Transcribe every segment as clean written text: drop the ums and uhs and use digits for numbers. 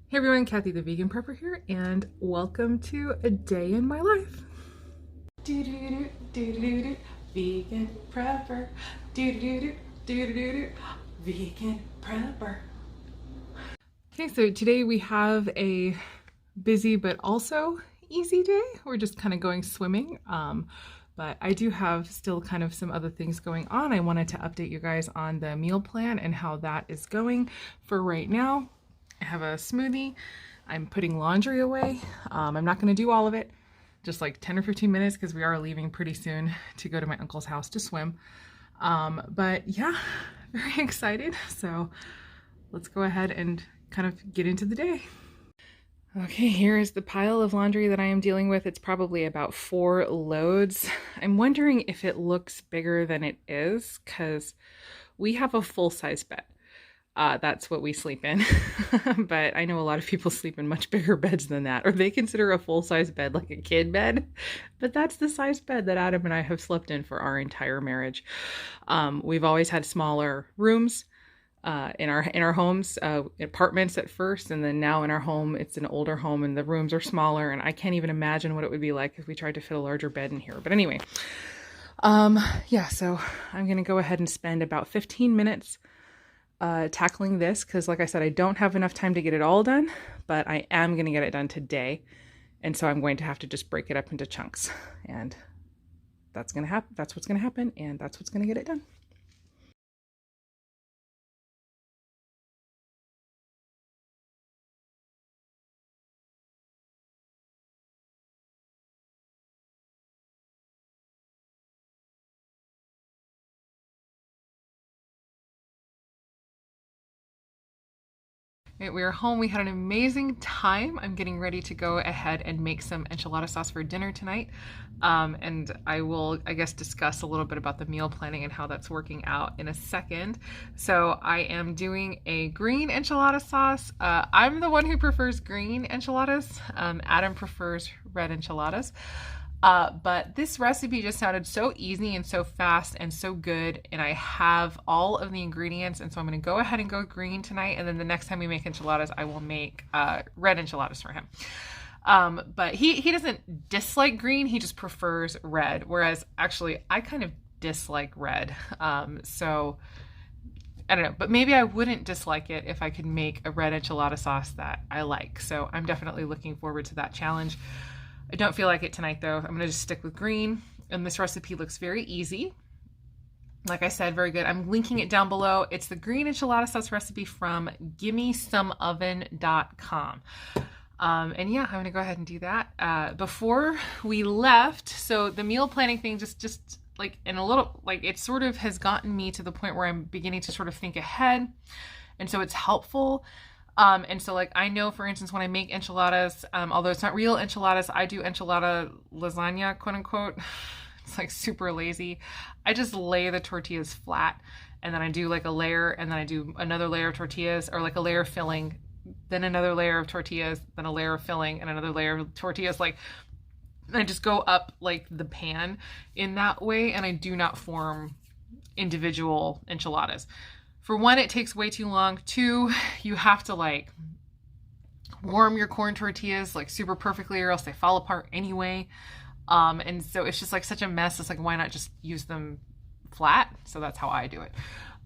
Hey everyone, Kathy the Vegan Prepper here, and welcome to a day in my life. Do-do-do, do-do-do, vegan prepper. Do-do-do, do-do-do, vegan prepper. Okay, so today we have a busy but also easy day. We're just kind of going swimming, but I do have still kind of some other things going on. I wanted to update you guys on the meal plan and how that is going for right now. I have a smoothie. I'm putting laundry away. I'm not going to do all of it, just like 10 or 15 minutes because we are leaving pretty soon to go to my uncle's house to swim. But yeah, very excited. So let's go ahead and kind of get into the day. Okay, here is the pile of laundry that I am dealing with. It's probably about 4 loads. I'm wondering if it looks bigger than it is because we have a full-size bed. That's what we sleep in. But I know a lot of people sleep in much bigger beds than that, or they consider a full-size bed like a kid bed. But that's the size bed that Adam and I have slept in for our entire marriage. We've always had smaller rooms in our homes, apartments at first, and then now in our home, it's an older home and the rooms are smaller, and I can't even imagine what it would be like if we tried to fit a larger bed in here. But anyway, yeah, so I'm gonna go ahead and spend about 15 minutes tackling this because, like I said, I don't have enough time to get it all done, but I am going to get it done today, and so I'm going to have to just break it up into chunks, and that's going to happen. That's what's going to happen, and that's what's going to get it done. We are home. We had an amazing time. I'm getting ready to go ahead and make some enchilada sauce for dinner tonight. And I will, I guess, discuss a little bit about the meal planning and how that's working out in a second. So I am doing a green enchilada sauce. I'm the one who prefers green enchiladas. Adam prefers red enchiladas. But this recipe just sounded so easy and so fast and so good, and I have all of the ingredients, and so I'm going to go ahead and go green tonight, and then the next time we make enchiladas, I will make red enchiladas for him. But he doesn't dislike green, he just prefers red, whereas actually I kind of dislike red. So I don't know, but maybe I wouldn't dislike it if I could make a red enchilada sauce that I like. So I'm definitely looking forward to that challenge. I don't feel like it tonight though. I'm gonna just stick with green, and this recipe looks very easy. Like I said, very good. I'm linking it down below. It's the green enchilada sauce recipe from gimmesomeoven.com. And yeah, I'm gonna go ahead and do that. Before we left, so the meal planning thing just like in a little, like it sort of has gotten me to the point where I'm beginning to sort of think ahead. And so it's helpful. And so like, I know, for instance, when I make enchiladas, although it's not real enchiladas, I do enchilada lasagna, quote unquote. It's like super lazy. I just lay the tortillas flat, and then I do like a layer, and then I do another layer of tortillas, or like a layer of filling, then another layer of tortillas, then a layer of filling, and another layer of tortillas. Like, I just go up like the pan in that way, and I do not form individual enchiladas. For one, it takes way too long. 2, you have to like warm your corn tortillas like super perfectly, or else they fall apart anyway. And so it's just like such a mess. It's like, why not just use them flat? So that's how I do it.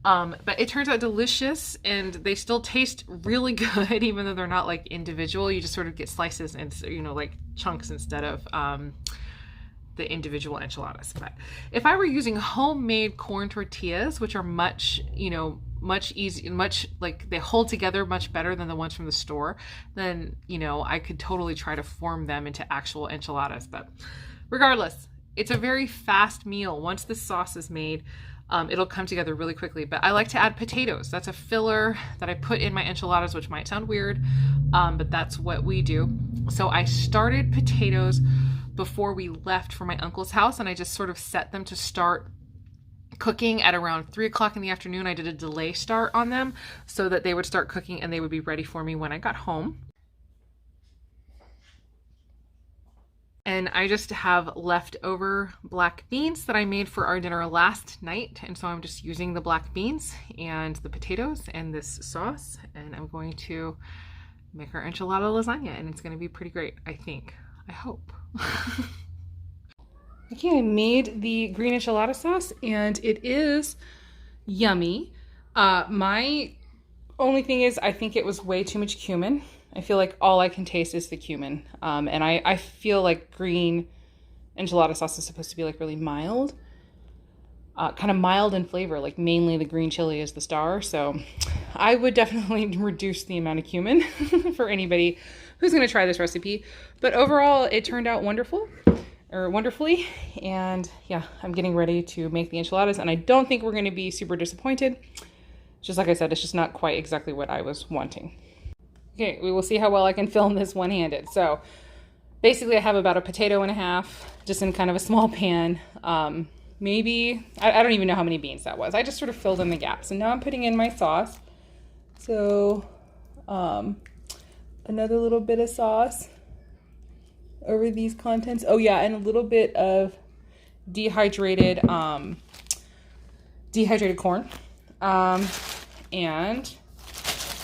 But it turns out delicious, and they still taste really good, even though they're not like individual. You just sort of get slices and, you know, like chunks instead of the individual enchiladas. But if I were using homemade corn tortillas, which are much, you know, much easier, much like they hold together much better than the ones from the store, then, you know, I could totally try to form them into actual enchiladas. But regardless, it's a very fast meal. Once the sauce is made, it'll come together really quickly. But I like to add potatoes. That's a filler that I put in my enchiladas, which might sound weird, but that's what we do. So I started potatoes before we left for my uncle's house, and I just sort of set them to start cooking at around 3 o'clock in the afternoon. I did a delay start on them so that they would start cooking and they would be ready for me when I got home. And I just have leftover black beans that I made for our dinner last night. And so I'm just using the black beans and the potatoes and this sauce. And I'm going to make our enchilada lasagna, and it's going to be pretty great, I think. I hope. Okay, I made the green enchilada sauce, and it is yummy. My only thing is I think it was way too much cumin. I feel like all I can taste is the cumin. And I feel like green enchilada sauce is supposed to be like really mild. Kind of mild in flavor, like mainly the green chili is the star. So I would definitely reduce the amount of cumin for anybody who's going to try this recipe. But overall, it turned out wonderfully. And yeah, I'm getting ready to make the enchiladas, and I don't think we're going to be super disappointed. Just like I said, it's just not quite exactly what I was wanting. Okay, we will see how well I can film this one-handed. So basically I have about a potato and a half, just in kind of a small pan. Maybe, I don't even know how many beans that was. I just sort of filled in the gaps. And now I'm putting in my sauce. So another little bit of sauce over these contents. Oh yeah, and a little bit of dehydrated corn. And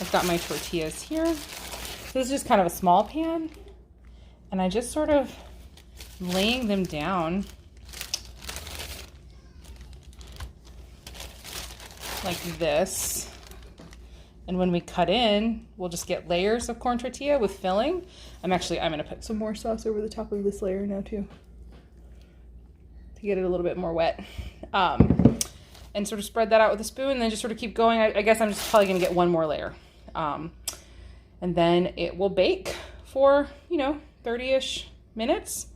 I've got my tortillas here. So this is just kind of a small pan. And I just sort of laying them down like this. And when we cut in, we'll just get layers of corn tortilla with filling. I'm gonna put some more sauce over the top of this layer now too, to get it a little bit more wet. And sort of spread that out with a spoon, and then just sort of keep going. I guess I'm just probably gonna get one more layer. And then it will bake for, 30-ish minutes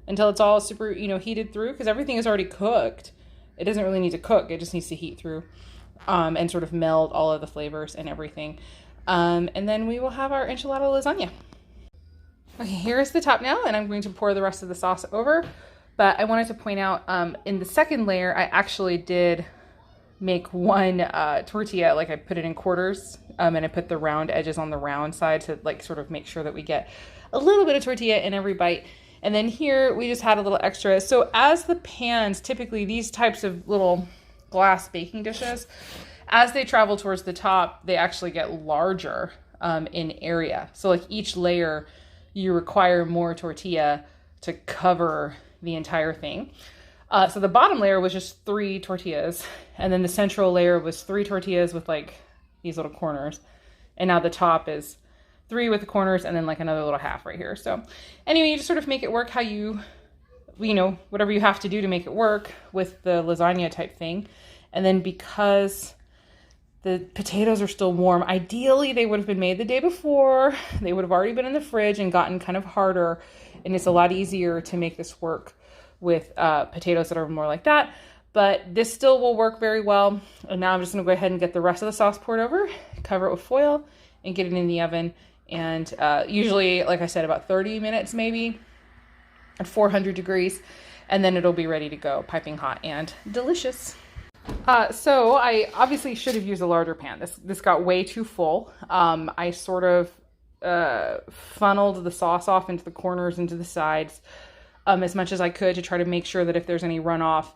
until it's all super, heated through, because everything is already cooked. It doesn't really need to cook, it just needs to heat through. And sort of meld all of the flavors and everything. And then we will have our enchilada lasagna. Okay, here's the top now, and I'm going to pour the rest of the sauce over. But I wanted to point out, in the second layer, I actually did make one tortilla, like I put it in quarters, and I put the round edges on the round side to like sort of make sure that we get a little bit of tortilla in every bite. And then here we just had a little extra. So as the pans, typically these types of little glass baking dishes, as they travel towards the top, they actually get larger in area. So like each layer, you require more tortilla to cover the entire thing. So the bottom layer was just 3 tortillas, and then the central layer was 3 tortillas with like these little corners. And now the top is 3 with the corners, and then like another little half right here. So anyway, you just sort of make it work how you whatever you have to do to make it work with the lasagna type thing. And then because the potatoes are still warm, ideally they would have been made the day before. They would have already been in the fridge and gotten kind of harder. And it's a lot easier to make this work with potatoes that are more like that. But this still will work very well. And now I'm just gonna go ahead and get the rest of the sauce poured over, cover it with foil, and get it in the oven. And usually, like I said, about 30 minutes maybe at 400 degrees. And then it'll be ready to go, piping hot and delicious. So I obviously should have used a larger pan. This got way too full. I sort of funneled the sauce off into the corners, into the sides, as much as I could to try to make sure that if there's any runoff,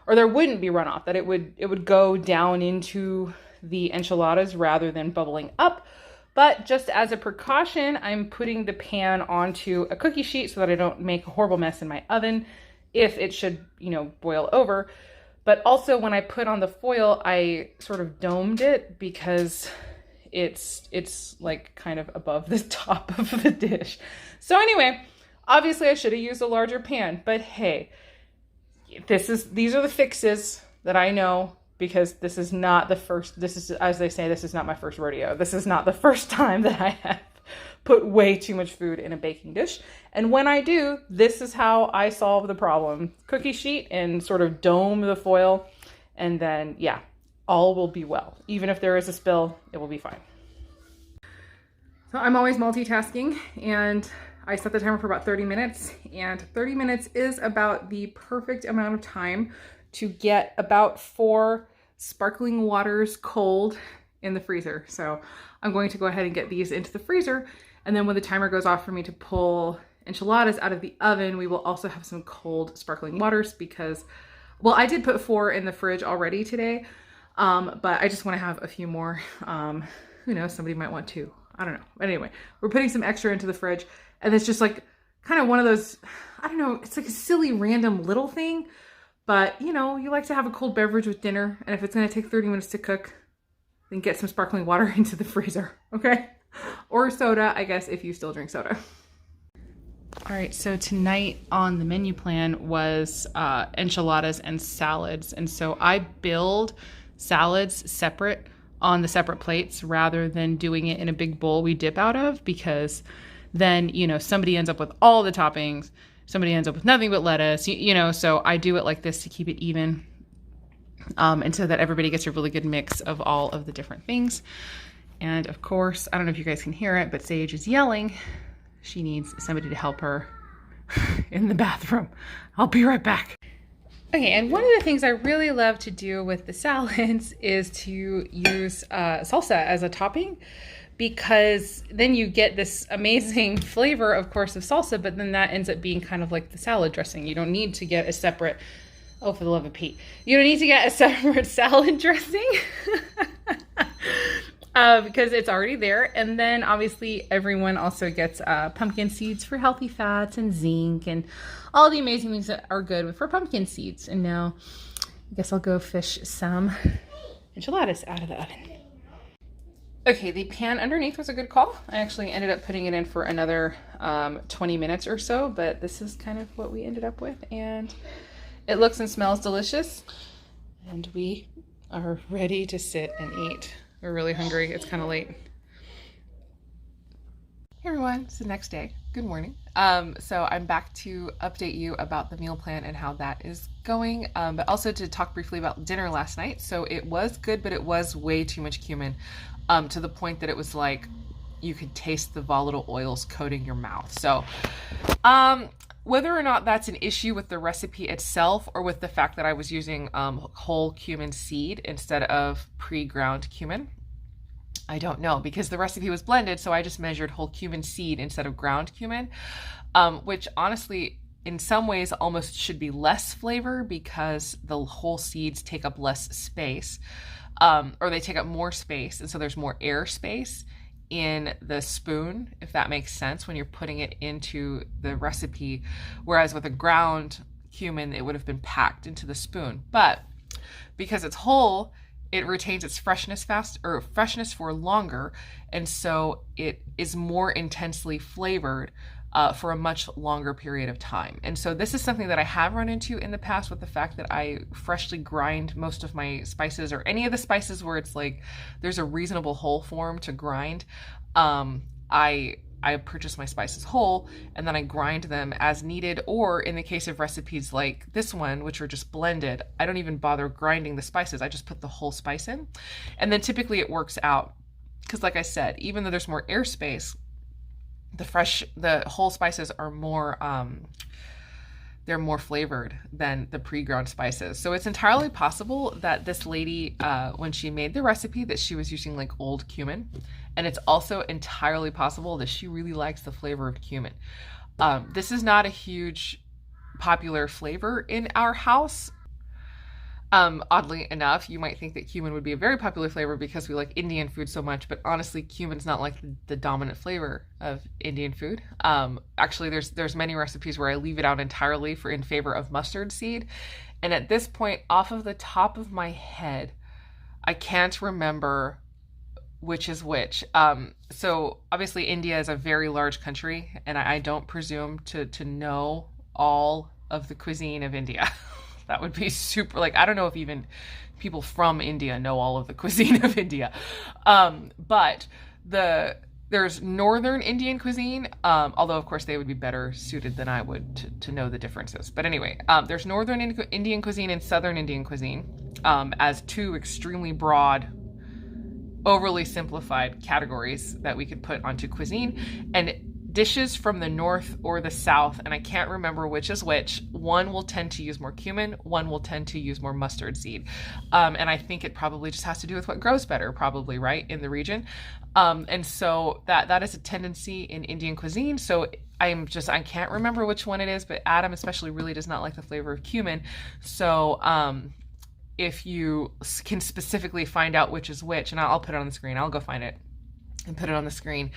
or there wouldn't be runoff, that it would go down into the enchiladas rather than bubbling up. But just as a precaution, I'm putting the pan onto a cookie sheet so that I don't make a horrible mess in my oven if it should, boil over. But also when I put on the foil, I sort of domed it because it's like kind of above the top of the dish. So anyway, obviously I should have used a larger pan, but hey, these are the fixes that I know, because this is not the first, as they say, this is not my first rodeo. This is not the first time that I have put way too much food in a baking dish. And when I do, this is how I solve the problem. Cookie sheet and sort of dome the foil, and then yeah, all will be well. Even if there is a spill, it will be fine. So I'm always multitasking, and I set the timer for about 30 minutes, and 30 minutes is about the perfect amount of time to get about 4 sparkling waters cold in the freezer. So I'm going to go ahead and get these into the freezer, and then when the timer goes off for me to pull enchiladas out of the oven, we will also have some cold sparkling waters because, well, I did put 4 in the fridge already today, but I just want to have a few more. Who knows, somebody might want 2. I don't know. But anyway, we're putting some extra into the fridge, and it's just like kind of one of those, I don't know, it's like a silly random little thing, but you know, you like to have a cold beverage with dinner, and if it's going to take 30 minutes to cook, then get some sparkling water into the freezer, okay? Or soda, I guess, if you still drink soda. All right, so tonight on the menu plan was enchiladas and salads. And so I build salads separate on the separate plates rather than doing it in a big bowl we dip out of, because then, you know, somebody ends up with all the toppings, somebody ends up with nothing but lettuce, you know, so I do it like this to keep it even, and so that everybody gets a really good mix of all of the different things. And of course, I don't know if you guys can hear it, but Sage is yelling. She needs somebody to help her in the bathroom. I'll be right back. Okay, and one of the things I really love to do with the salads is to use salsa as a topping, because then you get this amazing flavor, of course, of salsa, but then that ends up being kind of like the salad dressing. You don't need to get a separate, oh, for the love of Pete, you don't need to get a separate salad dressing. Because it's already there. And then obviously everyone also gets pumpkin seeds for healthy fats and zinc and all the amazing things that are good for pumpkin seeds. And now I guess I'll go fish some enchiladas out of the oven. Okay, the pan underneath was a good call. I actually ended up putting it in for another 20 minutes or so, but this is kind of what we ended up with. And it looks and smells delicious. And we are ready to sit and eat. We're really hungry. It's kind of late. Hey everyone, it's the next day. Good morning. So I'm back to update you about the meal plan and how that is going, but also to talk briefly about dinner last night. So it was good, but it was way too much cumin, to the point that it was like you could taste the volatile oils coating your mouth. So whether or not that's an issue with the recipe itself or with the fact that I was using whole cumin seed instead of pre-ground cumin, I don't know, because the recipe was blended, so I just measured whole cumin seed instead of ground cumin, which honestly, in some ways, almost should be less flavor because the whole seeds take up less space, or they take up more space, and so there's more air space in the spoon, if that makes sense, when you're putting it into the recipe, whereas with a ground cumin, it would have been packed into the spoon. But because it's whole, it retains its freshness freshness for longer, and so it is more intensely flavored for a much longer period of time. And so this is something that I have run into in the past with the fact that I freshly grind most of my spices, or any of the spices where it's like there's a reasonable whole form to grind. I purchase my spices whole and then I grind them as needed, or in the case of recipes like this one, which are just blended, I don't even bother grinding the spices. I just put the whole spice in, and then typically it works out because, like I said, even though there's more airspace, the whole spices are more, they're more flavored than the pre-ground spices. So it's entirely possible that this lady, when she made the recipe, that she was using like old cumin. And it's also entirely possible that she really likes the flavor of cumin. This is not a huge popular flavor in our house. Oddly enough, you might think that cumin would be a very popular flavor because we like Indian food so much, but honestly, cumin's not like the dominant flavor of Indian food. Actually, there's many recipes where I leave it out entirely in favor of mustard seed. And at this point, off of the top of my head, I can't remember which is which. So obviously India is a very large country, and I don't presume to know all of the cuisine of India. That would be super, like, I don't know if even people from India know all of the cuisine of India. But there's northern Indian cuisine, although of course they would be better suited than I would to know the differences. But anyway, there's northern Indian cuisine and southern Indian cuisine as two extremely broad, overly simplified categories that we could put onto cuisine. And dishes from the north or the south, and I can't remember which is which, one will tend to use more cumin, one will tend to use more mustard seed. And I think it probably just has to do with what grows better, probably, right, in the region. And so that is a tendency in Indian cuisine. So I can't remember which one it is, but Adam especially really does not like the flavor of cumin. So if you can specifically find out which is which, and I'll put it on the screen, I'll go find it. and put it on the screen,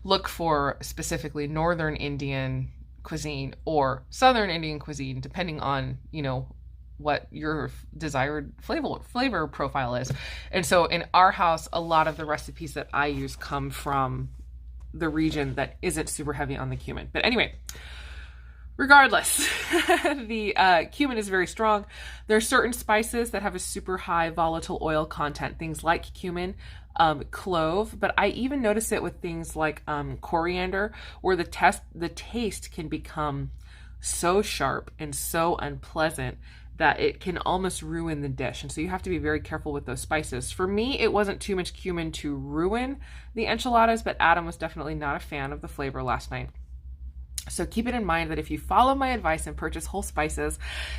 look for specifically Northern Indian cuisine or Southern Indian cuisine, depending on, what your desired flavor profile is. And so in our house, a lot of the recipes that I use come from the region that isn't super heavy on the cumin. But anyway, regardless, the cumin is very strong. There are certain spices that have a super high volatile oil content, things like cumin, clove, but I even notice it with things like coriander, where the taste can become so sharp and so unpleasant that it can almost ruin the dish. And so you have to be very careful with those spices. For me, it wasn't too much cumin to ruin the enchiladas, but Adam was definitely not a fan of the flavor last night. So keep it in mind that if you follow my advice and purchase whole spices,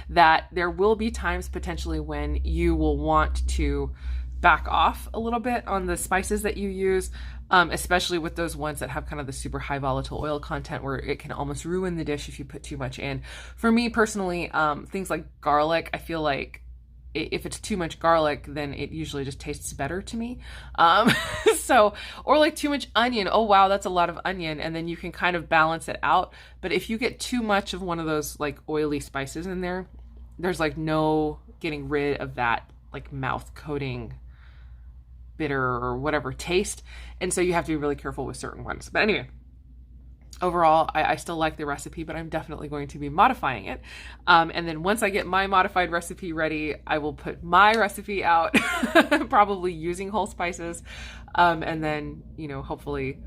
that there will be times potentially when you will want to back off a little bit on the spices that you use, especially with those ones that have kind of the super high volatile oil content where it can almost ruin the dish if you put too much in. For me personally, things like garlic, I feel like if it's too much garlic, then it usually just tastes better to me. Or like too much onion. Oh, wow, that's a lot of onion. And then you can kind of balance it out. But if you get too much of one of those like oily spices in there, there's like no getting rid of that like mouth coating bitter or whatever taste. And so you have to be really careful with certain ones. But anyway, overall, I still like the recipe, but I'm definitely going to be modifying it. And then once I get my modified recipe ready, I will put my recipe out, probably using whole spices. And then, hopefully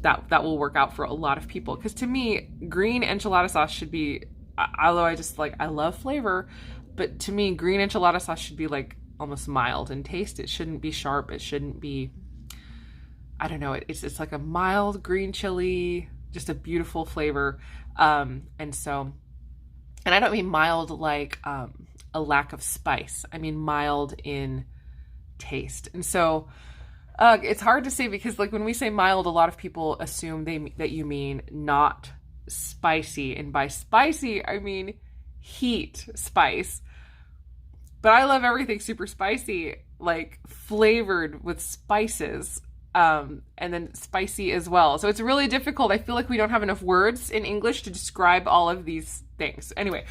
that will work out for a lot of people. Because to me, green enchilada sauce should be, although I love flavor, but to me, green enchilada sauce should be like almost mild in taste. It shouldn't be sharp. It shouldn't be, I don't know, it's like a mild green chili, just a beautiful flavor. And I don't mean mild like a lack of spice. I mean mild in taste. And so it's hard to say because like when we say mild, a lot of people assume that you mean not spicy. And by spicy, I mean heat spice. But I love everything super spicy, like flavored with spices. And then spicy as well. So it's really difficult. I feel like we don't have enough words in English to describe all of these things. Anyway,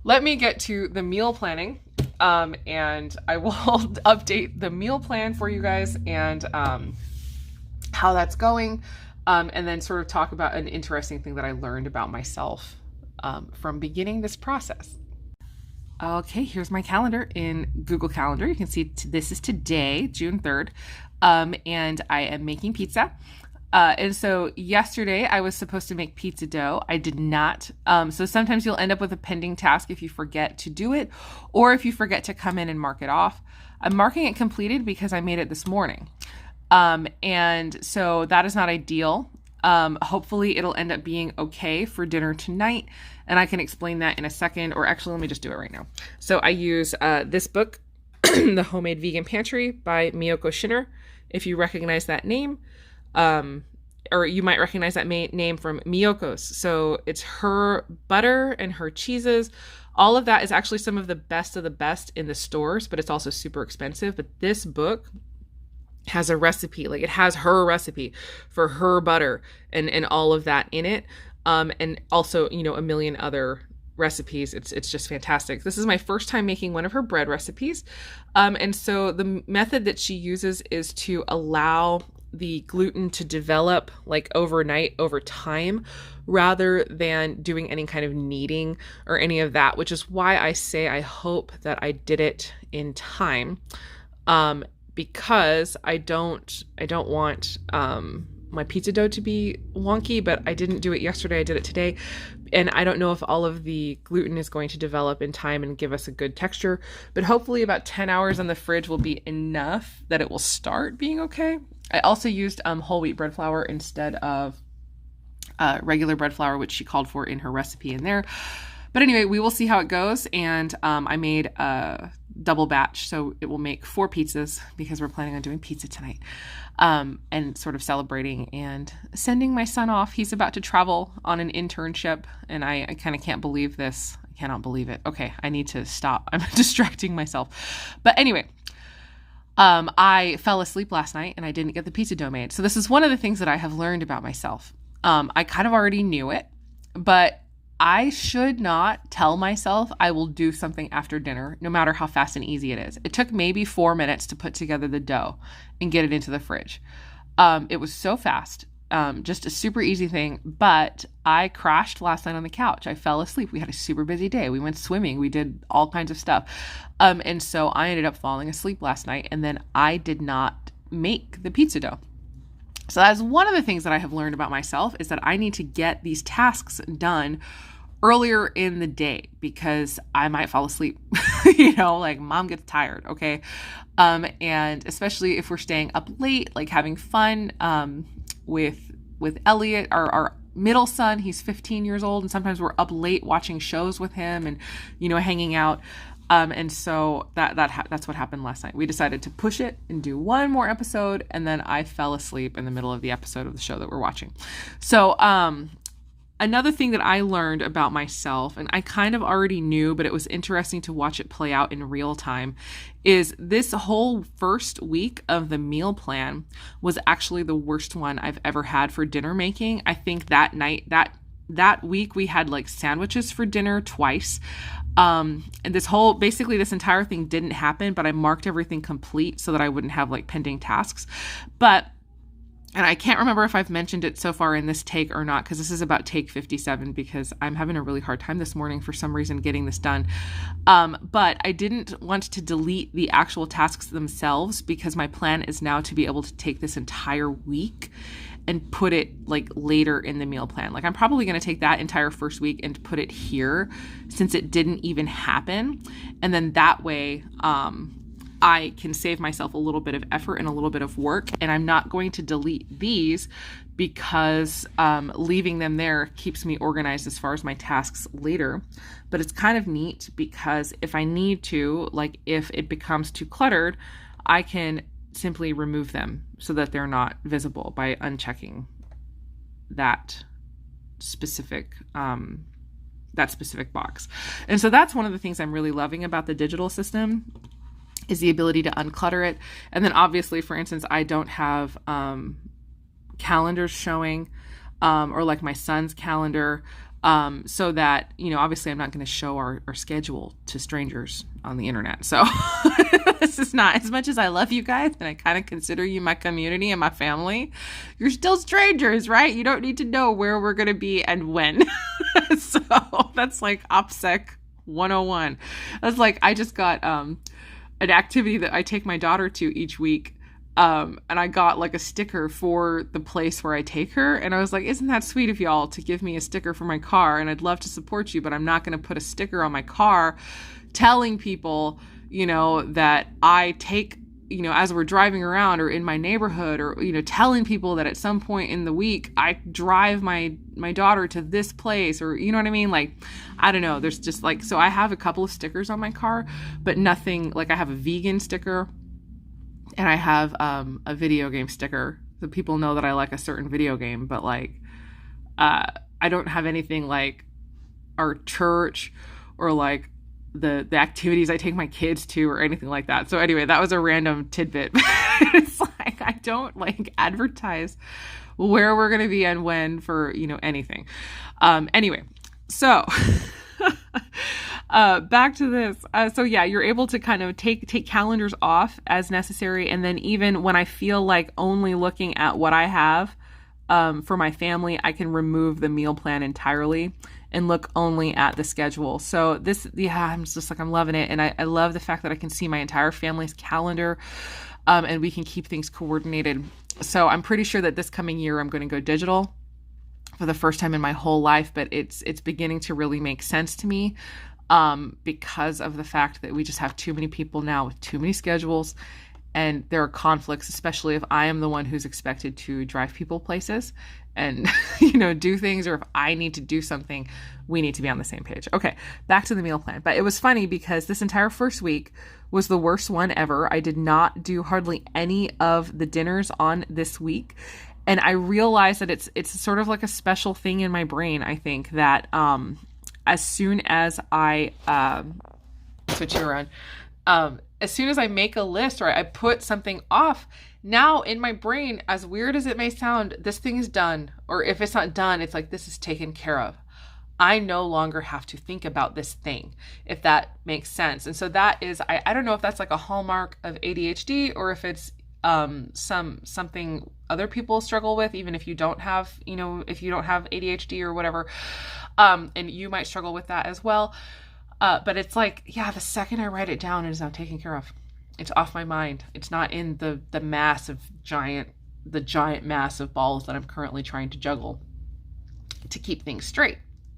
let me get to the meal planning, and I will update the meal plan for you guys and how that's going, and then sort of talk about an interesting thing that I learned about myself from beginning this process. Okay, here's my calendar in Google Calendar. You can see this is today, June 3rd. And I am making pizza. And so yesterday I was supposed to make pizza dough. I did not. So sometimes you'll end up with a pending task if you forget to do it, or if you forget to come in and mark it off. I'm marking it completed because I made it this morning. And so that is not ideal. Hopefully it'll end up being okay for dinner tonight. And I can explain that in a second, or actually let me just do it right now. So I use this book, The Homemade Vegan Pantry by Miyoko Shinner. If you recognize that name, or you might recognize that name from Miyoko's. So it's her butter and her cheeses. All of that is actually some of the best in the stores, but it's also super expensive. But this book has a recipe, like it has her recipe for her butter and all of that in it. And also, a million other recipes. It's just fantastic. This is my first time making one of her bread recipes. And so the method that she uses is to allow the gluten to develop like overnight over time rather than doing any kind of kneading or any of that, which is why I say I hope that I did it in time. Because I don't want my pizza dough to be wonky, but I didn't do it yesterday. I did it today. And I don't know if all of the gluten is going to develop in time and give us a good texture, but hopefully about 10 hours in the fridge will be enough that it will start being okay. I also used whole wheat bread flour instead of regular bread flour, which she called for in her recipe in there. But anyway, we will see how it goes. And I made a double batch, so it will make 4 pizzas because we're planning on doing pizza tonight. And sort of celebrating and sending my son off. He's about to travel on an internship, and I kind of can't believe this. I cannot believe it. Okay, I need to stop. I'm distracting myself. But anyway, I fell asleep last night and I didn't get the pizza dough made. So this is one of the things that I have learned about myself. I kind of already knew it, but I should not tell myself I will do something after dinner, no matter how fast and easy it is. It took maybe 4 minutes to put together the dough and get it into the fridge. It was so fast. Just a super easy thing, but I crashed last night on the couch. I fell asleep. We had a super busy day. We went swimming. We did all kinds of stuff. And so I ended up falling asleep last night, and then I did not make the pizza dough. So that's one of the things that I have learned about myself, is that I need to get these tasks done earlier in the day, because I might fall asleep, like mom gets tired. Okay. And especially if we're staying up late, like having fun, with Elliot, our middle son. He's 15 years old, and sometimes we're up late watching shows with him and, hanging out. And so that's what happened last night. We decided to push it and do one more episode, and then I fell asleep in the middle of the episode of the show that we're watching. So, another thing that I learned about myself, and I kind of already knew, but it was interesting to watch it play out in real time, is this whole first week of the meal plan was actually the worst one I've ever had for dinner making. I think that night, that week, we had like sandwiches for dinner twice. And basically this entire thing didn't happen, but I marked everything complete so that I wouldn't have like pending tasks. And I can't remember if I've mentioned it so far in this take or not, because this is about take 57, because I'm having a really hard time this morning for some reason getting this done. But I didn't want to delete the actual tasks themselves, because my plan is now to be able to take this entire week and put it like later in the meal plan. Like I'm probably going to take that entire first week and put it here, since it didn't even happen. And then that way, I can save myself a little bit of effort and a little bit of work. And I'm not going to delete these, because leaving them there keeps me organized as far as my tasks later. But it's kind of neat, because if I need to, like if it becomes too cluttered, I can simply remove them so that they're not visible by unchecking that specific box. And so that's one of the things I'm really loving about the digital system, is the ability to unclutter it. And then obviously, for instance, I don't have calendars showing, or like my son's calendar, so that, obviously I'm not going to show our schedule to strangers on the internet. So this is not, as much as I love you guys and I kind of consider you my community and my family, you're still strangers, right? You don't need to know where we're going to be and when. So that's like OPSEC 101. That's like, I just got, an activity that I take my daughter to each week. And I got like a sticker for the place where I take her. And I was like, isn't that sweet of y'all to give me a sticker for my car? And I'd love to support you, but I'm not going to put a sticker on my car telling people, that I take, as we're driving around or in my neighborhood, or, telling people that at some point in the week I drive my daughter to this place, or, you know what I mean? Like, I don't know. There's just like, so I have a couple of stickers on my car, but nothing, like I have a vegan sticker and I have a video game sticker, so people know that I like a certain video game, but like, I don't have anything like our church or like the activities I take my kids to or anything like that. So anyway, that was a random tidbit. It's like, I don't like advertise where we're going to be and when for, anything. Anyway, so back to this. So yeah, you're able to kind of take calendars off as necessary. And then even when I feel like only looking at what I have for my family, I can remove the meal plan entirely and look only at the schedule. So this, I'm just like, I'm loving it. And I love the fact that I can see my entire family's calendar, and we can keep things coordinated. So I'm pretty sure that this coming year, I'm going to go digital for the first time in my whole life, but it's beginning to really make sense to me, because of the fact that we just have too many people now with too many schedules, and there are conflicts, especially if I am the one who's expected to drive people places and, do things, or if I need to do something, we need to be on the same page. Okay, back to the meal plan. But it was funny because this entire first week was the worst one ever. I did not do hardly any of the dinners on this week. And I realized that it's sort of like a special thing in my brain, I think, that as soon as I switch you around, As soon as I make a list or I put something off, now in my brain, as weird as it may sound, this thing is done. Or if it's not done, it's like, this is taken care of. I no longer have to think about this thing, if that makes sense. And so that is, I don't know if that's like a hallmark of ADHD or if it's something other people struggle with, even if you don't have, if you don't have ADHD or whatever, and you might struggle with that as well. But it's like, yeah, the second I write it down, it is now taken care of. It's off my mind. It's not in the giant mass of balls that I'm currently trying to juggle to keep things straight.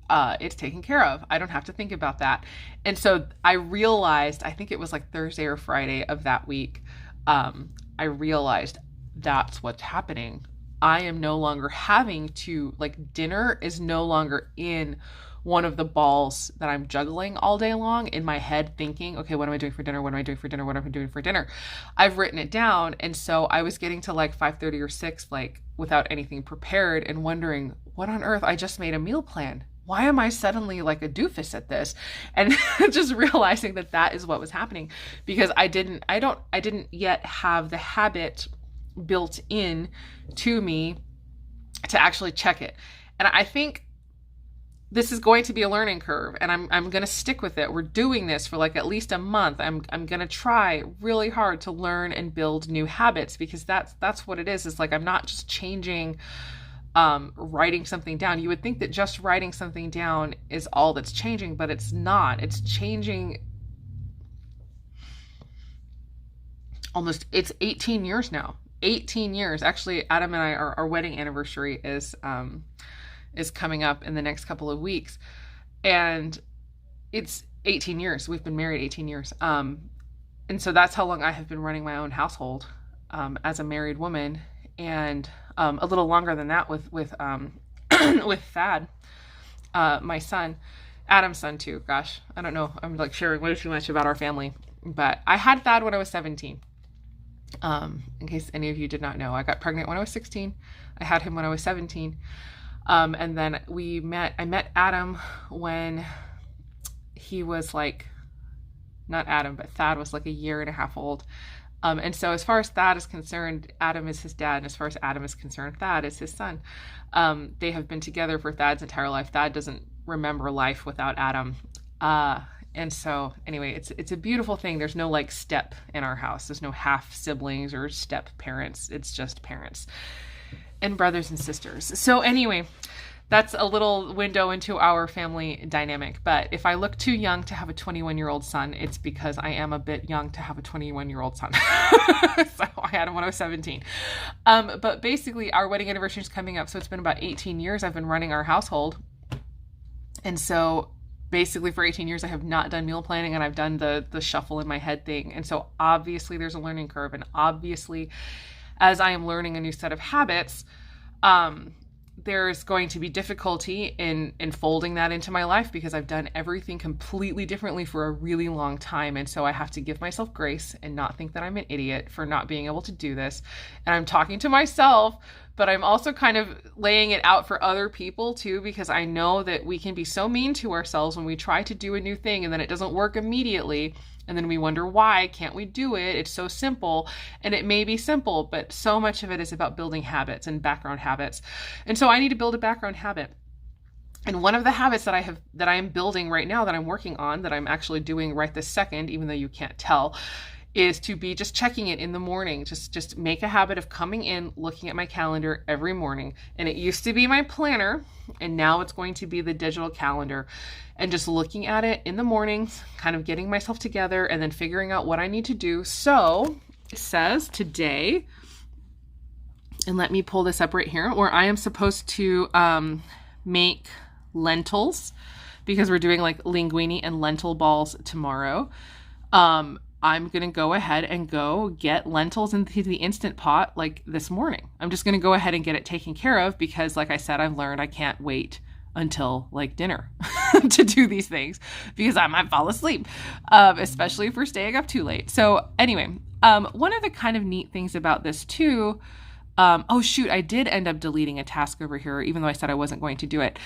It's taken care of. I don't have to think about that. And so I realized, I think it was like Thursday or Friday of that week, I realized that's what's happening. I am no longer having to, like, dinner is no longer in one of the balls that I'm juggling all day long in my head thinking, okay, what am I doing for dinner? What am I doing for dinner? What am I doing for dinner? I've written it down. And so I was getting to like 5:30 or 6, like without anything prepared and wondering, what on earth? I just made a meal plan. Why am I suddenly like a doofus at this? And just realizing that that is what was happening because I didn't yet have the habit built in to me to actually check it. And I think this is going to be a learning curve and I'm going to stick with it. We're doing this for like at least a month. I'm going to try really hard to learn and build new habits because that's what it is. It's like, I'm not just changing writing something down. You would think that just writing something down is all that's changing, but it's not. It's changing it's 18 years now. 18 years. Actually, Adam and I, our wedding anniversary is coming up in the next couple of weeks. And it's 18 years. We've been married 18 years. And so that's how long I have been running my own household as a married woman. And a little longer than that with with Thad, my son, Adam's son too. Gosh, I don't know. I'm like sharing way too much about our family, but I had Thad when I was 17. In case any of you did not know, I got pregnant when I was 16. I had him when I was 17. And then I met Adam when he was like, not Adam, but Thad was like a year and a half old. And so as far as Thad is concerned, Adam is his dad. And as far as Adam is concerned, Thad is his son. They have been together for Thad's entire life. Thad doesn't remember life without Adam. And so anyway, it's a beautiful thing. There's no like step in our house. There's no half siblings or step parents. It's just parents and brothers and sisters. So anyway, that's a little window into our family dynamic. But if I look too young to have a 21-year-old son, it's because I am a bit young to have a 21-year-old son. So I had him when I was 17. But basically our wedding anniversary is coming up. So it's been about 18 years I've been running our household. And so basically for 18 years, I have not done meal planning and I've done the shuffle in my head thing. And so obviously there's a learning curve. And obviously as I am learning a new set of habits, there's going to be difficulty in folding that into my life because I've done everything completely differently for a really long time. And so I have to give myself grace and not think that I'm an idiot for not being able to do this. And I'm talking to myself, but I'm also kind of laying it out for other people too, because I know that we can be so mean to ourselves when we try to do a new thing and then it doesn't work immediately. And then we wonder, why can't we do it? It's so simple. And it may be simple, but so much of it is about building habits and background habits. And so I need to build a background habit. And one of the habits that I am building right now, that I'm working on, that I'm actually doing right this second, even though you can't tell, is to be just checking it in the morning. Just make a habit of coming in, looking at my calendar every morning. And it used to be my planner, and now it's going to be the digital calendar. And just looking at it in the mornings, kind of getting myself together, and then figuring out what I need to do. So it says today, and let me pull this up right here, where I am supposed to make lentils, because we're doing like linguine and lentil balls tomorrow. I'm going to go ahead and go get lentils into the Instant Pot like this morning. I'm just going to go ahead and get it taken care of because, like I said, I've learned I can't wait until like dinner to do these things because I might fall asleep, especially if we're staying up too late. So anyway, one of the kind of neat things about this too, oh shoot, I did end up deleting a task over here, even though I said I wasn't going to do it.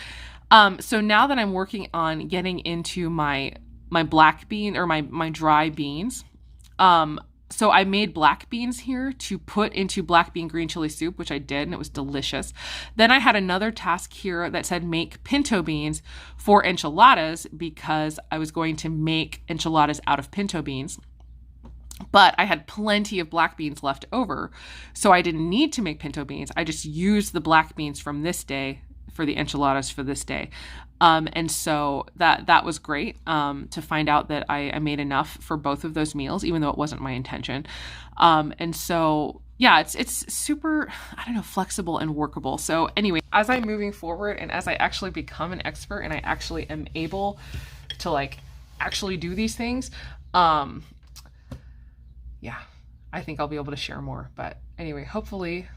So now that I'm working on getting into my my black bean or my dry beans. So I made black beans here to put into black bean green chili soup, which I did, and it was delicious. Then I had another task here that said make pinto beans for enchiladas because I was going to make enchiladas out of pinto beans. But I had plenty of black beans left over, so I didn't need to make pinto beans. I just used the black beans from this day for the enchiladas for this day. And so that was great to find out that I made enough for both of those meals, even though it wasn't my intention. And so, yeah, it's super, I don't know, flexible and workable. So anyway, as I'm moving forward and as I actually become an expert and I actually am able to like actually do these things, yeah, I think I'll be able to share more. But anyway, hopefully,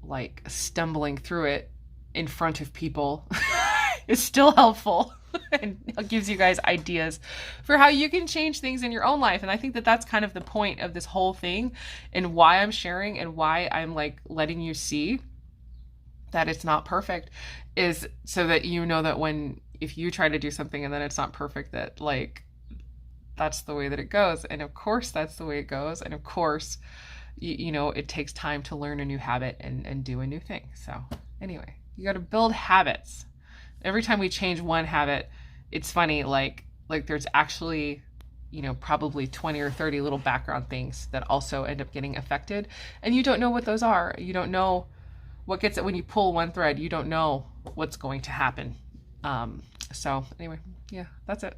like stumbling through it in front of people is still helpful and gives you guys ideas for how you can change things in your own life. And I think that that's kind of the point of this whole thing and why I'm sharing and why I'm like letting you see that it's not perfect, is so that you know that if you try to do something and then it's not perfect, that like that's the way that it goes. And of course that's the way it goes. And of course, you know, it takes time to learn a new habit and do a new thing. So anyway, you got to build habits. Every time we change one habit, it's funny, like there's actually, you know, probably 20 or 30 little background things that also end up getting affected. And you don't know what those are. You don't know what gets it when you pull one thread. You don't know what's going to happen. So anyway, yeah, that's it.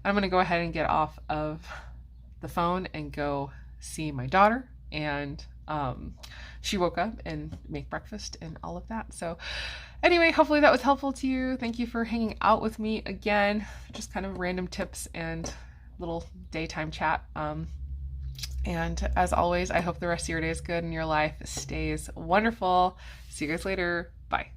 I'm going to go ahead and get off of the phone and go see my daughter. And she woke up and make breakfast and all of that. So anyway, hopefully that was helpful to you. Thank you for hanging out with me again. Just kind of random tips and little daytime chat. And as always, I hope the rest of your day is good and your life stays wonderful. See you guys later. Bye.